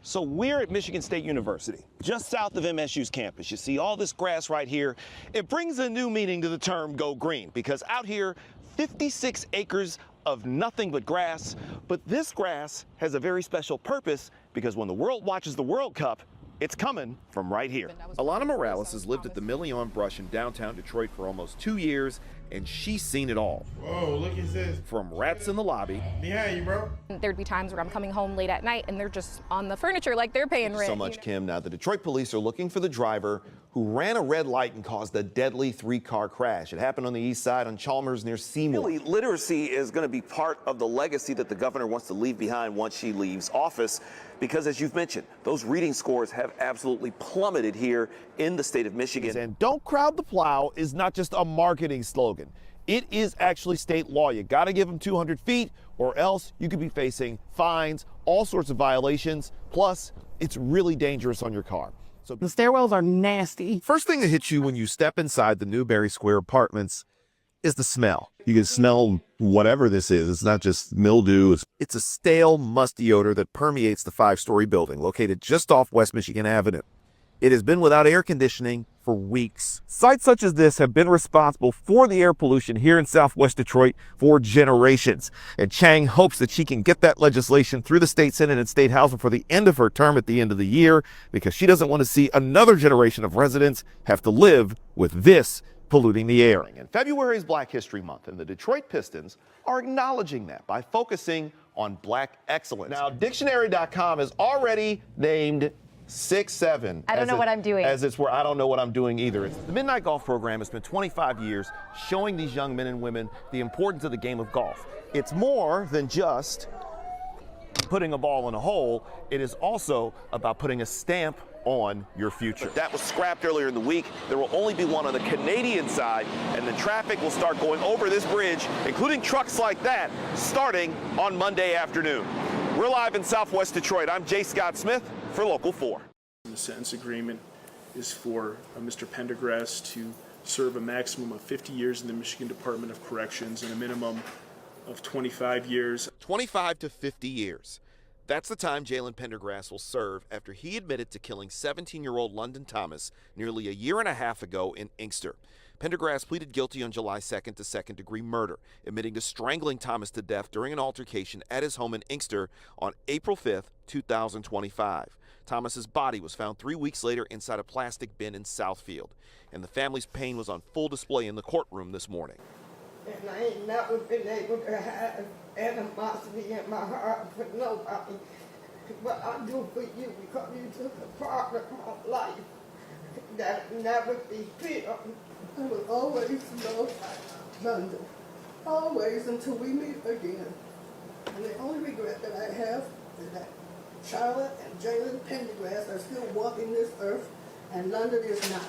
So we're at Michigan State University, just south of MSU's campus. You see all this grass right here. It brings a new meaning to the term go green, because out here, 56 acres of nothing but grass. But this grass has a very special purpose, because when the world watches the World Cup, it's coming from right here. Alana Morales has lived at the Million Brush in downtown Detroit for almost 2 years, and she's seen it all. Whoa, look at this. From rats in the lobby. Behind you, bro. There'd be times where I'm coming home late at night and they're just on the furniture like they're paying rent. So much, Kim. Now, the Detroit police are looking for the driver who ran a red light and caused a deadly 3-car crash. It happened on the east side on Chalmers near Seymour. Really, literacy is going to be part of the legacy that the governor wants to leave behind once she leaves office, because as you've mentioned, those reading scores have absolutely plummeted here in the state of Michigan. And don't crowd the plow is not just a marketing slogan. It is actually state law. You got to give them 200 feet or else you could be facing fines, all sorts of violations. Plus, it's really dangerous on your car. So the stairwells are nasty. First thing that hits you when you step inside the Newberry Square apartments is the smell. You can smell whatever this is. It's not just mildew. It's a stale, musty odor that permeates the 5-story building located just off West Michigan Avenue. It has been without air conditioning for weeks. Sites such as this have been responsible for the air pollution here in Southwest Detroit for generations. And Chang hopes that she can get that legislation through the state Senate and state House before the end of her term at the end of the year, because she doesn't want to see another generation of residents have to live with this polluting the air. And February is Black History Month, and the Detroit Pistons are acknowledging that by focusing on Black excellence. Now, dictionary.com has already named 6'7". I don't know what I'm doing. As it's where I don't know what I'm doing either. The Midnight Golf program has been 25 years showing these young men and women the importance of the game of golf. It's more than just putting a ball in a hole. It is also about putting a stamp on your future. But that was scrapped earlier in the week. There will only be one on the Canadian side, and the traffic will start going over this bridge, including trucks like that, starting on Monday afternoon. We're live in Southwest Detroit. I'm J. Scott Smith for Local 4. The sentence agreement is for Mr. Pendergrass to serve a maximum of 50 years in the Michigan Department of Corrections and a minimum of 25 years. 25 to 50 years. That's the time Jalen Pendergrass will serve after he admitted to killing 17-year-old London Thomas nearly a year and a half ago in Inkster. Pendergrass pleaded guilty on July 2nd to second-degree murder, admitting to strangling Thomas to death during an altercation at his home in Inkster on April 5th, 2025. Thomas's body was found 3 weeks later inside a plastic bin in Southfield, and the family's pain was on full display in the courtroom this morning. And I ain't never been able to have animosity in my heart for nobody, but I do for you, because you took a part of my life that'll never be filled. I will always love London, always, until we meet again. And the only regret that I have is that Charlotte and Jalen Pendergrass are still walking this earth, and London is not.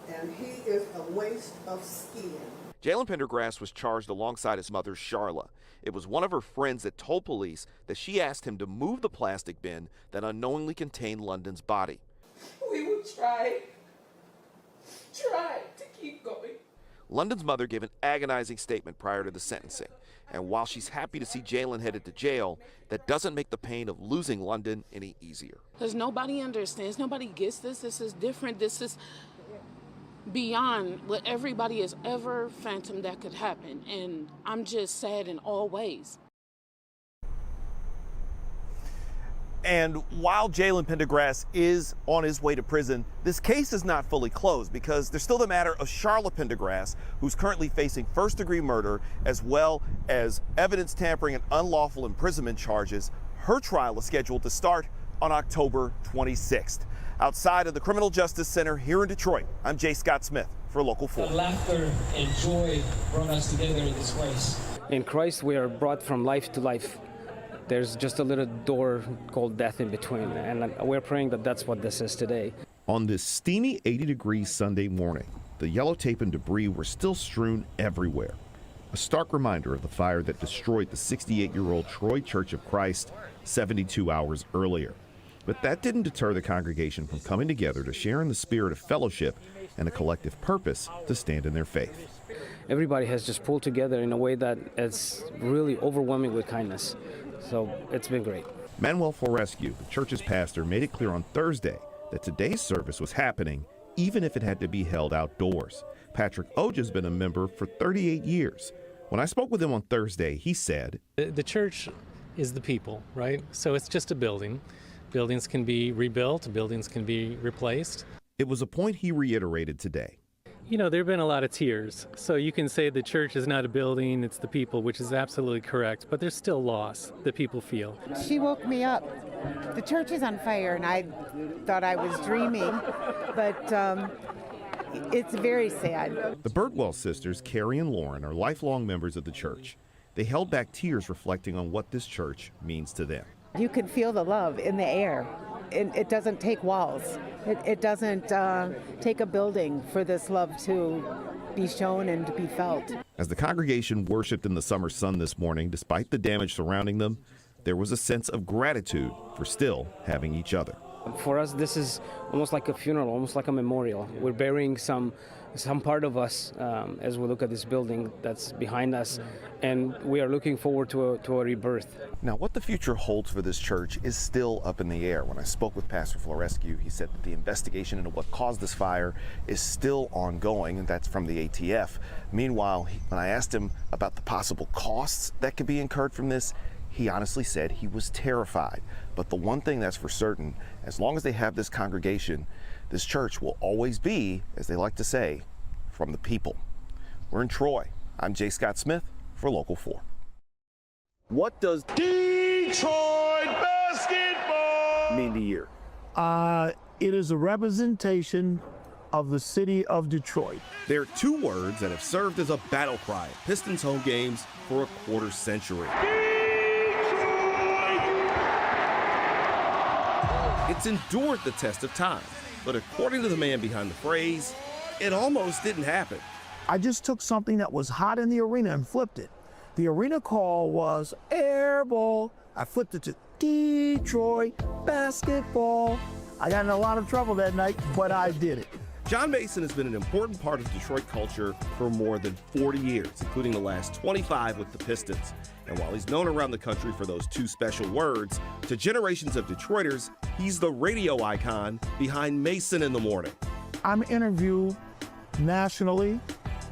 And he is a waste of skin. Jalen Pendergrass was charged alongside his mother, Charla. It was one of her friends that told police that she asked him to move the plastic bin that unknowingly contained London's body. We will try to keep going. London's mother gave an agonizing statement prior to the sentencing. And while she's happy to see Jalen headed to jail, that doesn't make the pain of losing London any easier. Because nobody understands, nobody gets this. This is different. This is beyond what everybody has ever fathomed that could happen. And I'm just sad in all ways. And while Jalen Pendergrass is on his way to prison, this case is not fully closed, because there's still the matter of Charla Pendergrass, who's currently facing first-degree murder as well as evidence tampering and unlawful imprisonment charges. Her trial is scheduled to start on October 26th. Outside of the Criminal Justice Center here in Detroit, I'm J. Scott Smith for Local 4. The laughter and joy brought us together in this race. In Christ, we are brought from life to life. There's just a little door called death in between, and we're praying that that's what this is today. On this steamy 80-degree Sunday morning, the yellow tape and debris were still strewn everywhere. A stark reminder of the fire that destroyed the 68-year-old Troy Church of Christ 72 hours earlier. But that didn't deter the congregation from coming together to share in the spirit of fellowship and a collective purpose to stand in their faith. Everybody has just pulled together in a way that is really overwhelming with kindness. So it's been great. Manuel Florescu, the church's pastor, made it clear on Thursday that today's service was happening even if it had to be held outdoors. Patrick Oja's been a member for 38 years. When I spoke with him on Thursday, he said, The church is the people, right? So it's just a building. Buildings can be rebuilt, buildings can be replaced. It was a point he reiterated today. You know, there have been a lot of tears. So you can say the church is not a building, it's the people, which is absolutely correct. But there's still loss that people feel. She woke me up. The church is on fire, and I thought I was dreaming. But it's very sad. The Birdwell sisters, Carrie and Lauren, are lifelong members of the church. They held back tears reflecting on what this church means to them. You can feel the love in the air. It doesn't take walls. It doesn't take a building for this love to be shown and to be felt. As the congregation worshiped in the summer sun this morning, despite the damage surrounding them, there was a sense of gratitude for still having each other. For us, this is almost like a funeral, almost like a memorial. We're burying some part of us as we look at this building that's behind us, and we are looking forward to a rebirth. Now, what the future holds for this church is still up in the air. When I spoke with Pastor Florescu, he said that the investigation into what caused this fire is still ongoing, and that's from the ATF. Meanwhile, when I asked him about the possible costs that could be incurred from this, he honestly said he was terrified. But the one thing that's for certain, as long as they have this congregation, this church will always be, as they like to say, from the people. We're in Troy. I'm J. Scott Smith for Local 4. What does Detroit basketball mean to you? It is a representation of the city of Detroit. There are two words that have served as a battle cry at Pistons home games for a quarter century. It's endured the test of time, but according to the man behind the phrase, it almost didn't happen. I just took something that was hot in the arena and flipped it. The arena call was air ball. I flipped it to Detroit basketball. I got in a lot of trouble that night, but I did it. John Mason has been an important part of Detroit culture for more than 40 years, including the last 25 with the Pistons. And while he's known around the country for those two special words, to generations of Detroiters, he's the radio icon behind Mason in the Morning. I'm interviewed nationally,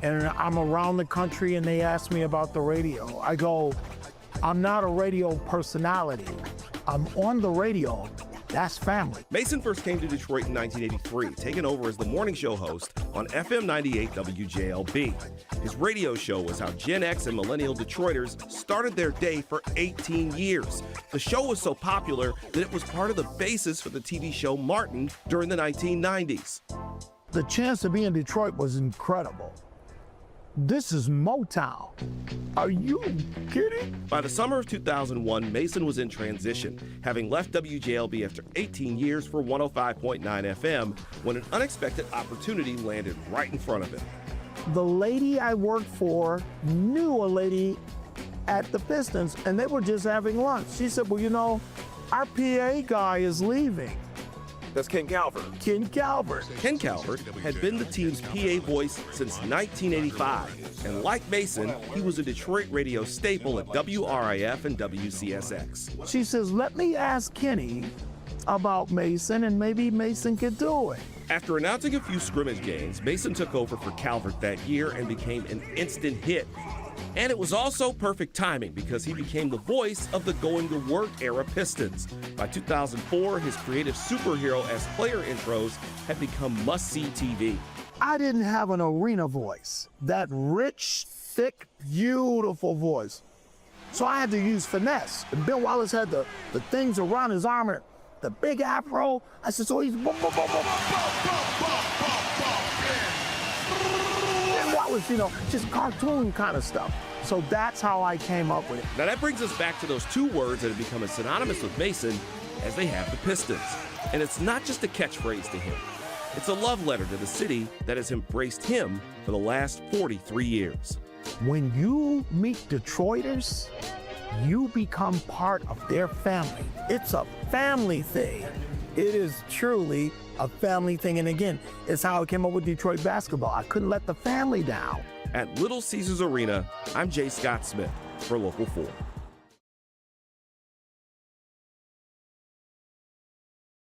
and I'm around the country, and they ask me about the radio. I go, I'm not a radio personality. I'm on the radio. That's family. Mason first came to Detroit in 1983, taking over as the morning show host on FM 98 WJLB. His radio show was how Gen X and millennial Detroiters started their day for 18 years. The show was so popular that it was part of the basis for the TV show Martin during the 1990s. The chance to be in Detroit was incredible. This is Motown. Are you kidding? By the summer of 2001, Mason was in transition, having left WJLB after 18 years for 105.9 FM when an unexpected opportunity landed right in front of him. The lady I worked for knew a lady at the Pistons, and they were just having lunch. She said, well, you know, our PA guy is leaving. That's Ken Calvert. Ken Calvert. Ken Calvert had been the team's PA voice since 1985. And like Mason, he was a Detroit radio staple at WRIF and WCSX. She says, let me ask Kenny about Mason, and maybe Mason could do it. After announcing a few scrimmage games, Mason took over for Calvert that year and became an instant hit. And it was also perfect timing because he became the voice of the going to work era Pistons. By 2004, his creative superhero-esque player intros had become must-see TV. I didn't have an arena voice, that rich, thick, beautiful voice. So I had to use finesse. And Bill Wallace had the things around his arm, the big afro. I said, so he's boom, boom, boom, boom. And Wallace, you know, just cartoon kind of stuff. So that's how I came up with it. Now that brings us back to those two words that have become as synonymous with Mason as they have the Pistons. And it's not just a catchphrase to him. It's a love letter to the city that has embraced him for the last 43 years. When you meet Detroiters, you become part of their family. It's a family thing. It is truly a family thing. And again, it's how I came up with Detroit basketball. I couldn't let the family down. At Little Caesars Arena, I'm J. Scott Smith for Local 4.